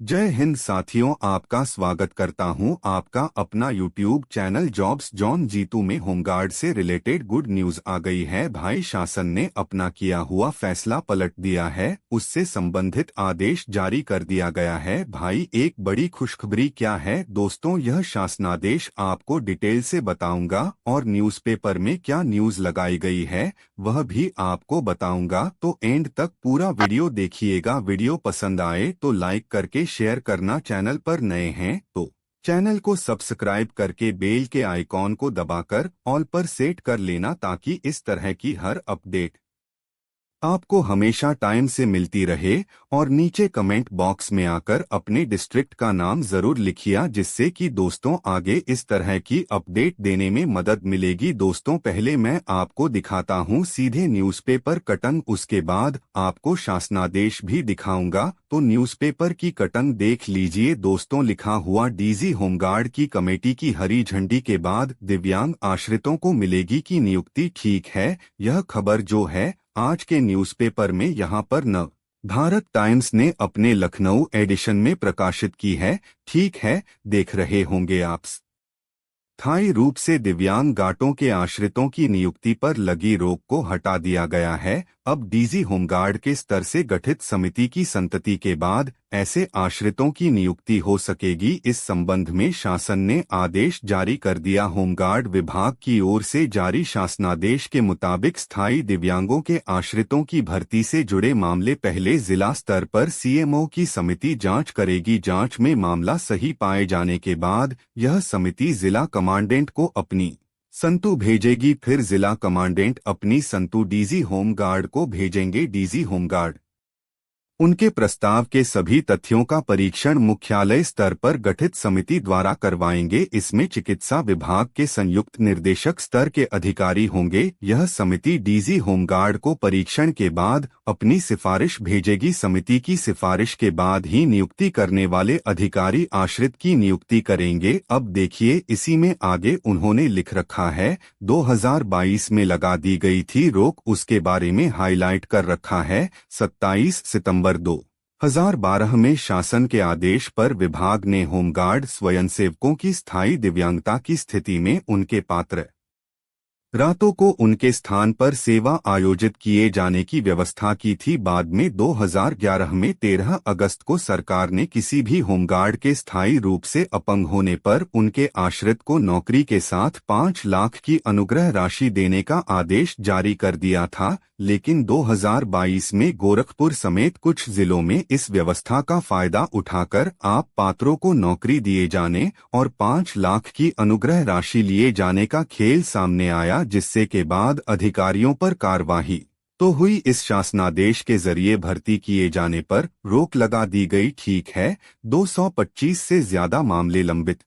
जय हिंद साथियों, आपका स्वागत करता हूं आपका अपना यूट्यूब चैनल जॉब्स जॉन जीतू में। होमगार्ड से रिलेटेड गुड न्यूज आ गई है भाई। शासन ने अपना किया हुआ फैसला पलट दिया है, उससे संबंधित आदेश जारी कर दिया गया है भाई। एक बड़ी खुशखबरी क्या है दोस्तों, यह शासनादेश आपको डिटेल से बताऊंगा और न्यूज़पेपर में क्या न्यूज लगाई गई है वह भी आपको बताऊंगा। तो एंड तक पूरा वीडियो देखिएगा। वीडियो पसंद आए तो लाइक करके शेयर करना। चैनल पर नए हैं तो चैनल को सब्सक्राइब करके बेल के आइकॉन को दबाकर ऑल पर सेट कर लेना, ताकि इस तरह की हर अपडेट आपको हमेशा टाइम से मिलती रहे। और नीचे कमेंट बॉक्स में आकर अपने डिस्ट्रिक्ट का नाम जरूर लिखिए, जिससे कि दोस्तों आगे इस तरह की अपडेट देने में मदद मिलेगी। दोस्तों पहले मैं आपको दिखाता हूं सीधे न्यूज़पेपर कटन, उसके बाद आपको शासनादेश भी दिखाऊंगा। तो न्यूज़पेपर की कटन देख लीजिए दोस्तों। लिखा हुआ डीजी होमगार्ड की कमेटी की हरी झंडी के बाद दिव्यांग आश्रितों को मिलेगी की नियुक्ति। ठीक है, यह खबर जो है आज के न्यूज़पेपर में यहाँ पर न भारत टाइम्स ने अपने लखनऊ एडिशन में प्रकाशित की है। ठीक है, देख रहे होंगे आप। स्थायी रूप से दिव्यांग गाटों के आश्रितों की नियुक्ति पर लगी रोक को हटा दिया गया है। अब डीजी होमगार्ड के स्तर से गठित समिति की संतति के बाद ऐसे आश्रितों की नियुक्ति हो सकेगी। इस संबंध में शासन ने आदेश जारी कर दिया। होमगार्ड विभाग की ओर से जारी शासनादेश के मुताबिक स्थायी दिव्यांगों के आश्रितों की भर्ती से जुड़े मामले पहले जिला स्तर पर सीएमओ की समिति जांच करेगी। जांच में मामला सही पाए जाने के बाद यह समिति जिला कमांडेंट को अपनी संतु भेजेगी, फिर जिला कमांडेंट अपनी संतु डीजी होमगार्ड को भेजेंगे। डीजी होमगार्ड उनके प्रस्ताव के सभी तथ्यों का परीक्षण मुख्यालय स्तर पर गठित समिति द्वारा करवाएंगे। इसमें चिकित्सा विभाग के संयुक्त निर्देशक स्तर के अधिकारी होंगे। यह समिति डीजी होमगार्ड को परीक्षण के बाद अपनी सिफारिश भेजेगी। समिति की सिफारिश के बाद ही नियुक्ति करने वाले अधिकारी आश्रित की नियुक्ति करेंगे। अब देखिए इसी में आगे उन्होंने लिख रखा है 2022 में लगा दी गई थी रोक, उसके बारे में हाईलाइट कर रखा है। 27 सितंबर 2012 में शासन के आदेश पर विभाग ने होमगार्ड स्वयंसेवकों की स्थायी दिव्यांगता की स्थिति में उनके पात्र रातों को उनके स्थान पर सेवा आयोजित किए जाने की व्यवस्था की थी। बाद में 2011 में 13 अगस्त को सरकार ने किसी भी होमगार्ड के स्थायी रूप से अपंग होने पर उनके आश्रित को नौकरी के साथ 5 लाख की अनुग्रह राशि देने का आदेश जारी कर दिया था। लेकिन 2022 में गोरखपुर समेत कुछ जिलों में इस व्यवस्था का फायदा उठाकर आप पात्रों को नौकरी दिए जाने और 5 लाख की अनुग्रह राशि लिए जाने का खेल सामने आया, जिससे के बाद अधिकारियों पर कार्रवाई तो हुई। इस शासनादेश के जरिए भर्ती किए जाने पर रोक लगा दी गई। ठीक है, 225 से ज्यादा मामले लंबित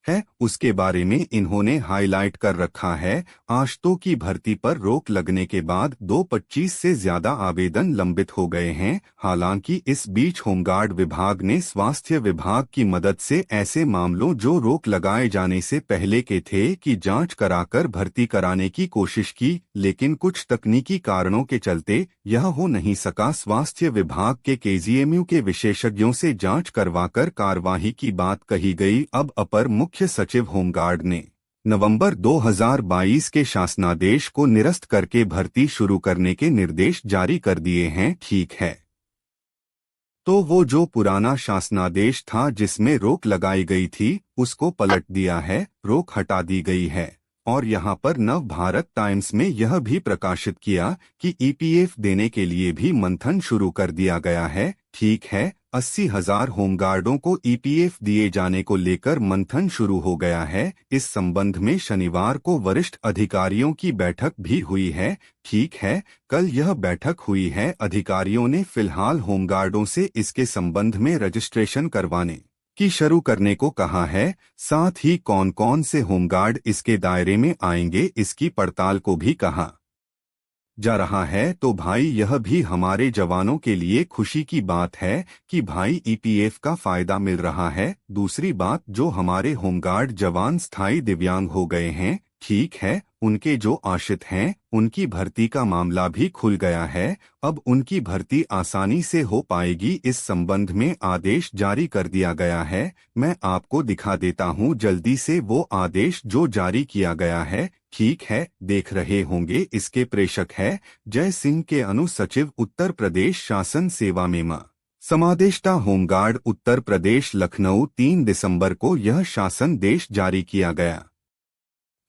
है, उसके बारे में इन्होंने हाईलाइट कर रखा है। आश्रितों की भर्ती पर रोक लगने के बाद 225 से ज्यादा आवेदन लंबित हो गए हैं। हालांकि इस बीच होमगार्ड विभाग ने स्वास्थ्य विभाग की मदद से ऐसे मामलों जो रोक लगाए जाने से पहले के थे की जांच कराकर भर्ती कराने की कोशिश की, लेकिन कुछ तकनीकी कारणों के चलते यह हो नहीं सका। स्वास्थ्य विभाग के केजीएमयू के विशेषज्ञों से जांच करवाकर कार्यवाही की बात कही गई। अब अपर मुख्य सचिव होमगार्ड ने नवंबर 2022 के शासनादेश को निरस्त करके भर्ती शुरू करने के निर्देश जारी कर दिए हैं। ठीक है, तो वो जो पुराना शासनादेश था जिसमें रोक लगाई गई थी उसको पलट दिया है, रोक हटा दी गई है। और यहाँ पर नव भारत टाइम्स में यह भी प्रकाशित किया कि ईपीएफ देने के लिए भी मंथन शुरू कर दिया गया है। ठीक है, 80,000 होमगार्डों को ईपीएफ दिए जाने को लेकर मंथन शुरू हो गया है। इस संबंध में शनिवार को वरिष्ठ अधिकारियों की बैठक भी हुई है। ठीक है, कल यह बैठक हुई है। अधिकारियों ने फिलहाल होमगार्डों से इसके संबंध में रजिस्ट्रेशन करवाने की शुरू करने को कहा है। साथ ही कौन कौन से होमगार्ड इसके दायरे में आएंगे इसकी पड़ताल को भी कहा जा रहा है। तो भाई यह भी हमारे जवानों के लिए खुशी की बात है कि भाई ईपीएफ का फायदा मिल रहा है। दूसरी बात, जो हमारे होमगार्ड जवान स्थायी दिव्यांग हो गए हैं, ठीक है, उनके जो आश्रित हैं उनकी भर्ती का मामला भी खुल गया है। अब उनकी भर्ती आसानी से हो पाएगी। इस संबंध में आदेश जारी कर दिया गया है। मैं आपको दिखा देता हूं जल्दी से वो आदेश जो जारी किया गया है। ठीक है, देख रहे होंगे। इसके प्रेषक है जय सिंह के अनुसचिव उत्तर प्रदेश शासन सेवा में समादेष्टा होमगार्ड उत्तर प्रदेश लखनऊ 3 दिसंबर को यह शासन देश जारी किया गया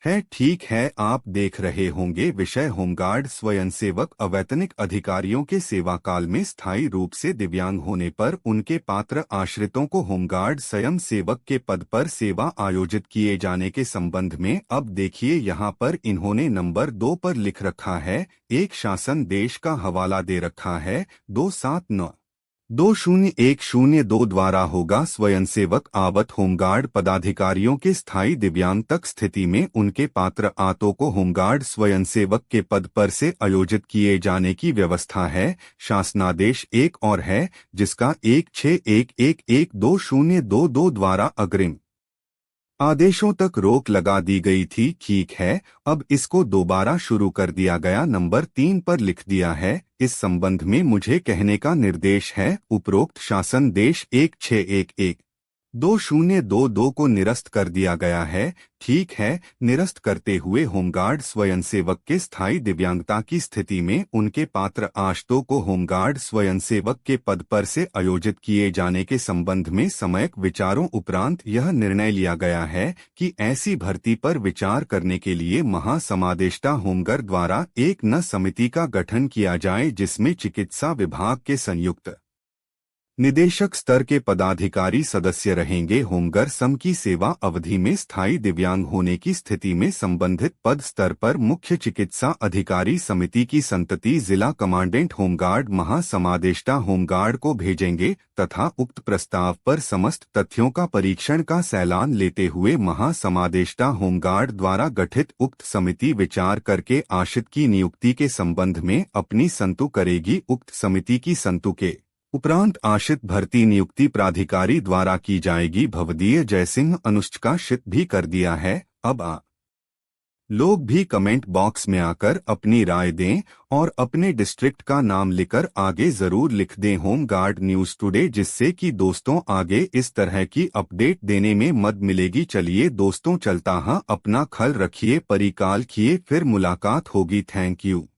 है। ठीक है, आप देख रहे होंगे विषय होमगार्ड स्वयंसेवक अवैतनिक अधिकारियों के सेवा काल में स्थायी रूप से दिव्यांग होने पर उनके पात्र आश्रितों को होमगार्ड स्वयं सेवक के पद पर सेवा आयोजित किए जाने के संबंध में अब देखिए यहाँ पर इन्होंने नंबर 2 पर लिख रखा है। एक शासन देश का हवाला दे रखा है 279-20102 द्वारा होगा स्वयंसेवक आवत होमगार्ड पदाधिकारियों के स्थायी दिव्यांग तक स्थिति में उनके पात्र आतों को होमगार्ड स्वयंसेवक के पद पर से आयोजित किए जाने की व्यवस्था है। शासनादेश एक और है जिसका 1611122022 द्वारा अग्रिम आदेशों तक रोक लगा दी गई थी। ठीक है, अब इसको दोबारा शुरू कर दिया गया, नंबर 3 पर लिख दिया है। इस संबंध में मुझे कहने का निर्देश है उपरोक्त शासन देश 16112022 को निरस्त कर दिया गया है। ठीक है, निरस्त करते हुए होमगार्ड स्वयंसेवक के स्थायी दिव्यांगता की स्थिति में उनके पात्र आश्रितों को होमगार्ड स्वयंसेवक के पद पर से आयोजित किए जाने के संबंध में सम्यक विचारों उपरांत यह निर्णय लिया गया है कि ऐसी भर्ती पर विचार करने के लिए महासमादेष्टा होमगार्ड द्वारा एक न समिति का गठन किया जाए जिसमें चिकित्सा विभाग के संयुक्त निदेशक स्तर के पदाधिकारी सदस्य रहेंगे। होमगार्ड सम की सेवा अवधि में स्थायी दिव्यांग होने की स्थिति में संबंधित पद स्तर पर मुख्य चिकित्सा अधिकारी समिति की संतति जिला कमांडेंट होमगार्ड महासमादेष्टा होमगार्ड को भेजेंगे तथा उक्त प्रस्ताव पर समस्त तथ्यों का परीक्षण का सैलान लेते हुए महासमादेष्टा होमगार्ड द्वारा गठित उक्त समिति विचार करके आश्रित की नियुक्ति के संबंध में अपनी संतु करेगी। उक्त समिति की संतु के उपरांत आश्रित भर्ती नियुक्ति प्राधिकारी द्वारा की जाएगी। भवदीय जयसिंह अनुष्काशित भी कर दिया है। अब लोग भी कमेंट बॉक्स में आकर अपनी राय दें और अपने डिस्ट्रिक्ट का नाम लिखकर आगे जरूर लिख दें होमगार्ड न्यूज टुडे, जिससे कि दोस्तों आगे इस तरह की अपडेट देने में मदद मिलेगी। चलिए दोस्तों, चलता हाँ, अपना ख्याल रखिए, परिकाल किए, फिर मुलाकात होगी। Thank you.